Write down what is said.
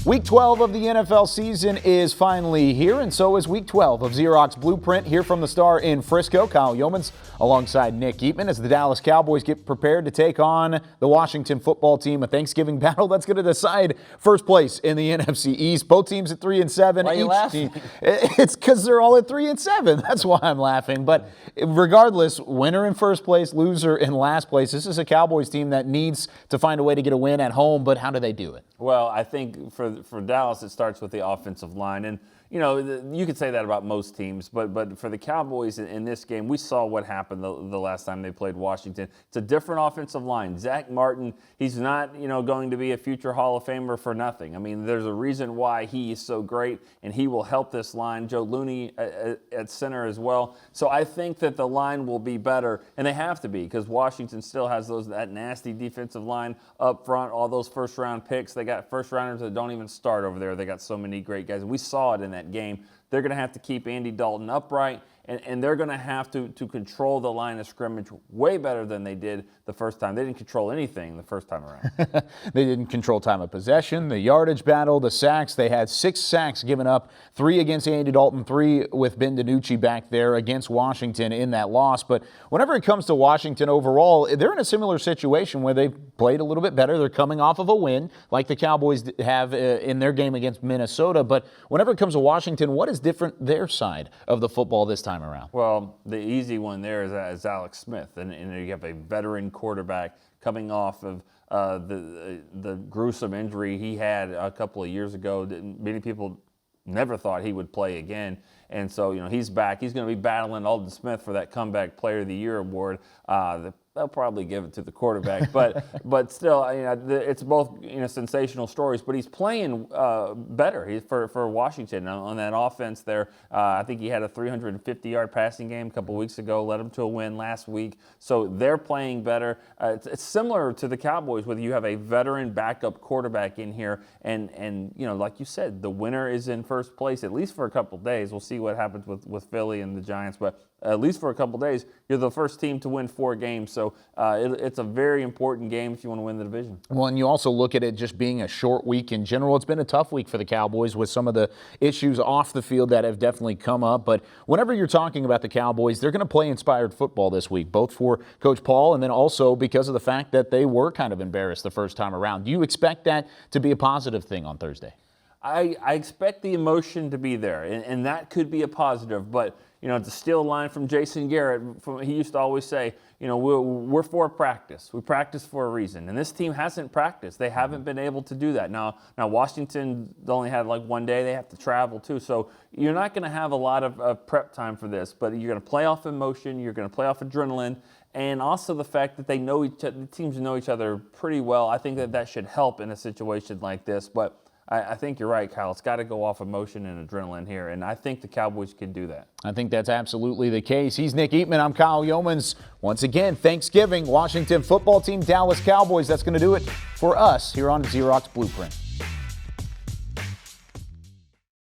Week 12 of the NFL season is finally here, and so is Week 12 of Xerox Blueprint. Here from the Star in Frisco, Kyle Yeomans alongside Nick Eatman as the Dallas Cowboys get prepared to take on the Washington football team. A Thanksgiving battle that's going to decide first place in the NFC East. Both teams at 3-7. Why are you laughing? It's because they're all at 3-7. That's why I'm laughing. But regardless, winner in first place, loser in last place. This is a Cowboys team that needs to find a way to get a win at home. But how do they do it? Well, I think for Dallas, it starts with the offensive line. And, you know, you could say that about most teams. But for the Cowboys in this game, we saw what happened the last time they played Washington. It's a different offensive line. Zach Martin, he's not, going to be a future Hall of Famer for nothing. I mean, there's a reason why he is so great, and he will help this line. Joe Looney at center as well. So I think that the line will be better, and they have to be because Washington still has that nasty defensive line up front, all those first-round picks. They got first-rounders that don't even start over there. They got so many great guys. We saw it in that game. They're going to have to keep Andy Dalton upright, and they're going to have to control the line of scrimmage way better than they did the first time. They didn't control anything the first time around. They didn't control time of possession, the yardage battle, the sacks. They had 6 sacks given up, 3 against Andy Dalton, 3 with Ben DiNucci back there against Washington in that loss. But whenever it comes to Washington overall, they're in a similar situation where they've played a little bit better. They're coming off of a win like the Cowboys have in their game against Minnesota. But whenever it comes to Washington, what is different their side of the football this time around? Well, the easy one there is Alex Smith, and you have a veteran quarterback coming off of the gruesome injury he had a couple of years ago. Many people never thought he would play again, and so he's back. He's going to be battling Aldon Smith for that Comeback Player of the Year award. They'll probably give it to the quarterback, but still, it's both sensational stories. But he's playing better for Washington on that offense there. I think he had a 350-yard passing game a couple weeks ago, led them to a win last week. So they're playing better. It's similar to the Cowboys, where you have a veteran backup quarterback in here, and like you said, the winner is in first place at least for a couple days. We'll see what happens with Philly and the Giants, but at least for a couple days, you're the first team to win 4 games. So it's a very important game if you want to win the division. Well, and you also look at it just being a short week in general. It's been a tough week for the Cowboys with some of the issues off the field that have definitely come up. But whenever you're talking about the Cowboys, they're going to play inspired football this week, both for Coach Paul and then also because of the fact that they were kind of embarrassed the first time around. Do you expect that to be a positive thing on Thursday? I expect the emotion to be there, and that could be a positive. But, to steal a line from Jason Garrett, he used to always say, we're for practice. We practice for a reason. And this team hasn't practiced. They haven't been able to do that. Now Washington only had like 1 day. They have to travel too. So you're not going to have a lot of prep time for this, but you're going to play off emotion. You're going to play off adrenaline. And also the fact that the teams know each other pretty well. I think that should help in a situation like this. But I think you're right, Kyle. It's got to go off emotion and adrenaline here, and I think the Cowboys can do that. I think that's absolutely the case. He's Nick Eatman. I'm Kyle Yeomans. Once again, Thanksgiving, Washington football team, Dallas Cowboys. That's going to do it for us here on Xerox Blueprint.